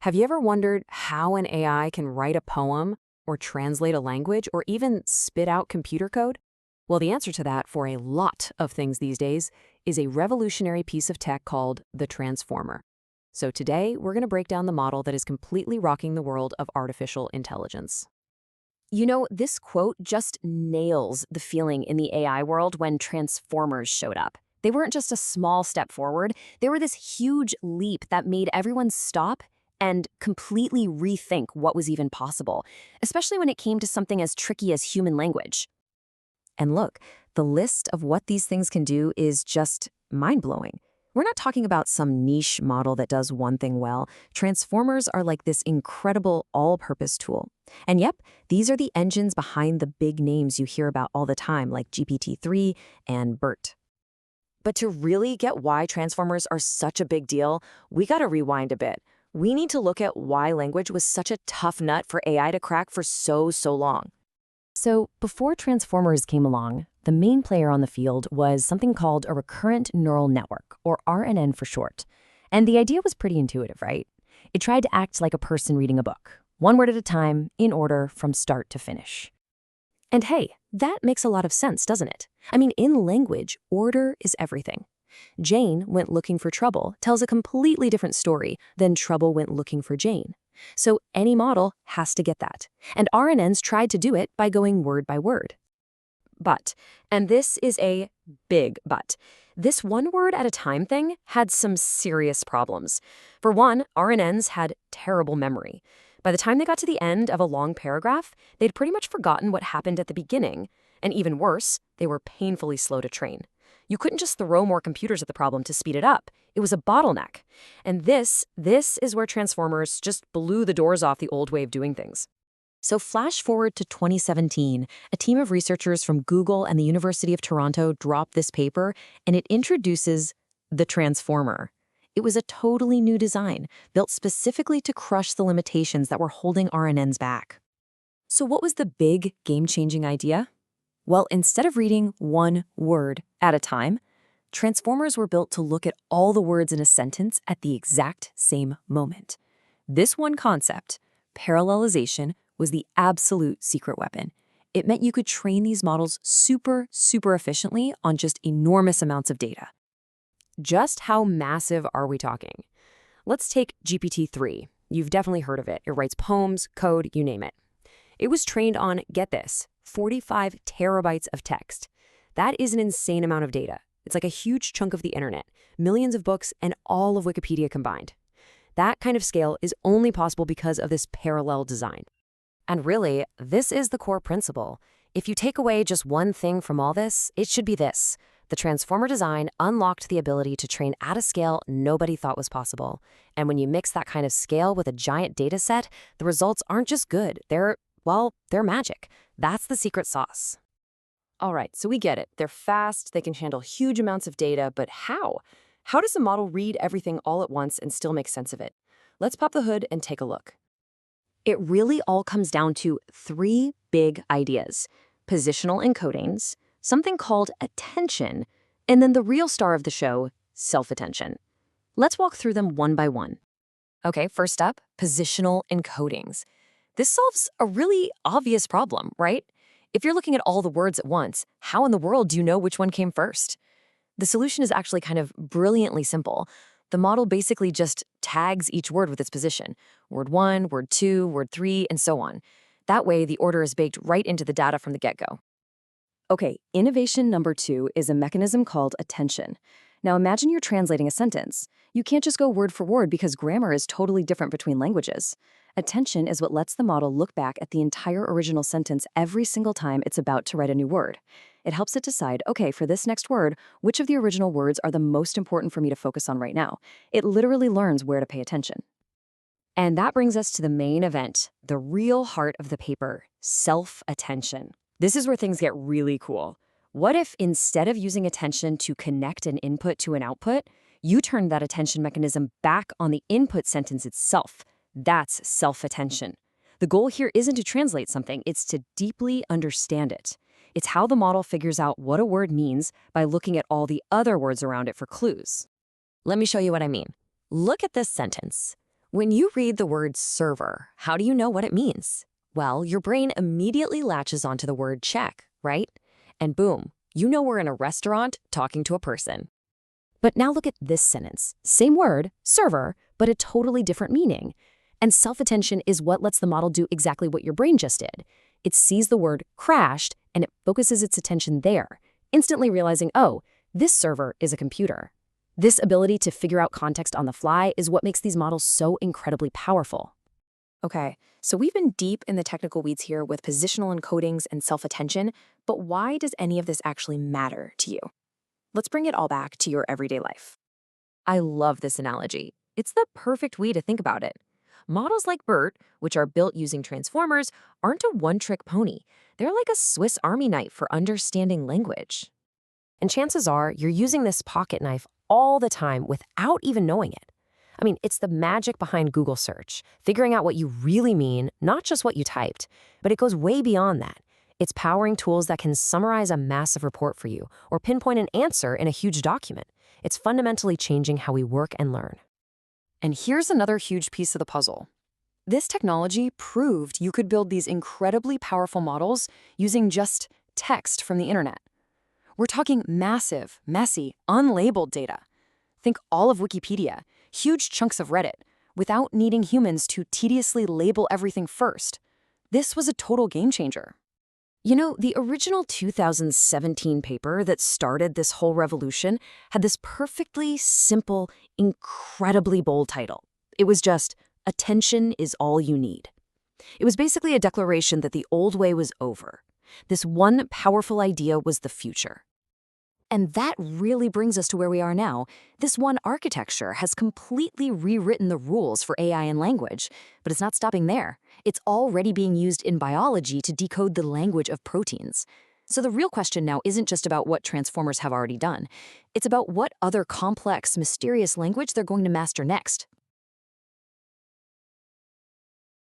Have you ever wondered how an AI can write a poem, or translate a language, or even spit out computer code? Well, the answer to that for a lot of things these days is a revolutionary piece of tech called the Transformer. So today, we're going to break down the model that is completely rocking the world of artificial intelligence. You know, this quote just nails the feeling in the AI world when Transformers showed up. They weren't just a small step forward, they were this huge leap that made everyone stop and completely rethink what was even possible, especially when it came to something as tricky as human language. And look, the list of what these things can do is just mind-blowing. We're not talking about some niche model that does one thing well. Transformers are like this incredible all-purpose tool. And yep, these are the engines behind the big names you hear about all the time, like GPT-3 and BERT. But to really get why transformers are such a big deal, we gotta rewind a bit. We need to look at why language was such a tough nut for AI to crack for so long. So before Transformers came along, the main player on the field was something called a recurrent neural network, or RNN for short. And the idea was pretty intuitive, right? It tried to act like a person reading a book, one word at a time, in order from start to finish. And hey, that makes a lot of sense, doesn't it? I mean, in language, order is everything. Jane went looking for trouble tells a completely different story than trouble went looking for Jane. So any model has to get that. And RNNs tried to do it by going word by word. But, and this is a big but, this one word at a time thing had some serious problems. For one, RNNs had terrible memory. By the time they got to the end of a long paragraph, they'd pretty much forgotten what happened at the beginning. And even worse, they were painfully slow to train. You couldn't just throw more computers at the problem to speed it up. It was a bottleneck. And this is where Transformers just blew the doors off the old way of doing things. So flash forward to 2017, a team of researchers from Google and the University of Toronto dropped this paper, and it introduces the Transformer. It was a totally new design, built specifically to crush the limitations that were holding RNNs back. So what was the big, game-changing idea? Well, instead of reading one word at a time, Transformers were built to look at all the words in a sentence at the exact same moment. This one concept, parallelization, was the absolute secret weapon. It meant you could train these models super efficiently on just enormous amounts of data. Just how massive are we talking? Let's take GPT-3. You've definitely heard of it. It writes poems, code, you name it. It was trained on, get this, 45 terabytes of text. That is an insane amount of data. It's like a huge chunk of the internet, millions of books, and all of Wikipedia combined. That kind of scale is only possible because of this parallel design. And really, this is the core principle. If you take away just one thing from all this, it should be this. The Transformer design unlocked the ability to train at a scale nobody thought was possible. And when you mix that kind of scale with a giant data set, the results aren't just good. They're magic. That's the secret sauce. All right, so we get it. They're fast, they can handle huge amounts of data, but how? How does a model read everything all at once and still make sense of it? Let's pop the hood and take a look. It really all comes down to three big ideas: positional encodings, something called attention, and then the real star of the show, self-attention. Let's walk through them one by one. Okay, first up, positional encodings. This solves a really obvious problem, right? If you're looking at all the words at once, how in the world do you know which one came first? The solution is actually kind of brilliantly simple. The model basically just tags each word with its position. Word 1, word 2, word 3, and so on. That way, the order is baked right into the data from the get-go. Okay, innovation number 2 is a mechanism called attention. Now imagine you're translating a sentence. You can't just go word for word because grammar is totally different between languages. Attention is what lets the model look back at the entire original sentence every single time it's about to write a new word. It helps it decide, okay, for this next word, which of the original words are the most important for me to focus on right now? It literally learns where to pay attention. And that brings us to the main event, the real heart of the paper, self-attention. This is where things get really cool. What if instead of using attention to connect an input to an output, you turn that attention mechanism back on the input sentence itself? That's self-attention. The goal here isn't to translate something, it's to deeply understand it. It's how the model figures out what a word means by looking at all the other words around it for clues. Let me show you what I mean. Look at this sentence. When you read the word server, how do you know what it means? Well, your brain immediately latches onto the word check, right? And boom, you know we're in a restaurant talking to a person. But now look at this sentence. Same word, server, but a totally different meaning. And self-attention is what lets the model do exactly what your brain just did. It sees the word crashed and it focuses its attention there, instantly realizing, oh, this server is a computer. This ability to figure out context on the fly is what makes these models so incredibly powerful. Okay, so we've been deep in the technical weeds here with positional encodings and self-attention, but why does any of this actually matter to you? Let's bring it all back to your everyday life. I love this analogy. It's the perfect way to think about it. Models like BERT, which are built using transformers, aren't a one-trick pony. They're like a Swiss Army knife for understanding language. And chances are you're using this pocket knife all the time without even knowing it. I mean, it's the magic behind Google search, figuring out what you really mean, not just what you typed. But it goes way beyond that. It's powering tools that can summarize a massive report for you or pinpoint an answer in a huge document. It's fundamentally changing how we work and learn. And here's another huge piece of the puzzle. This technology proved you could build these incredibly powerful models using just text from the internet. We're talking massive, messy, unlabeled data. Think all of Wikipedia, huge chunks of Reddit, without needing humans to tediously label everything first. This was a total game changer. You know, the original 2017 paper that started this whole revolution had this perfectly simple, incredibly bold title. It was just, "Attention is all you need." It was basically a declaration that the old way was over. This one powerful idea was the future. And that really brings us to where we are now. This one architecture has completely rewritten the rules for AI and language, but it's not stopping there. It's already being used in biology to decode the language of proteins. So the real question now isn't just about what transformers have already done. It's about what other complex, mysterious language they're going to master next.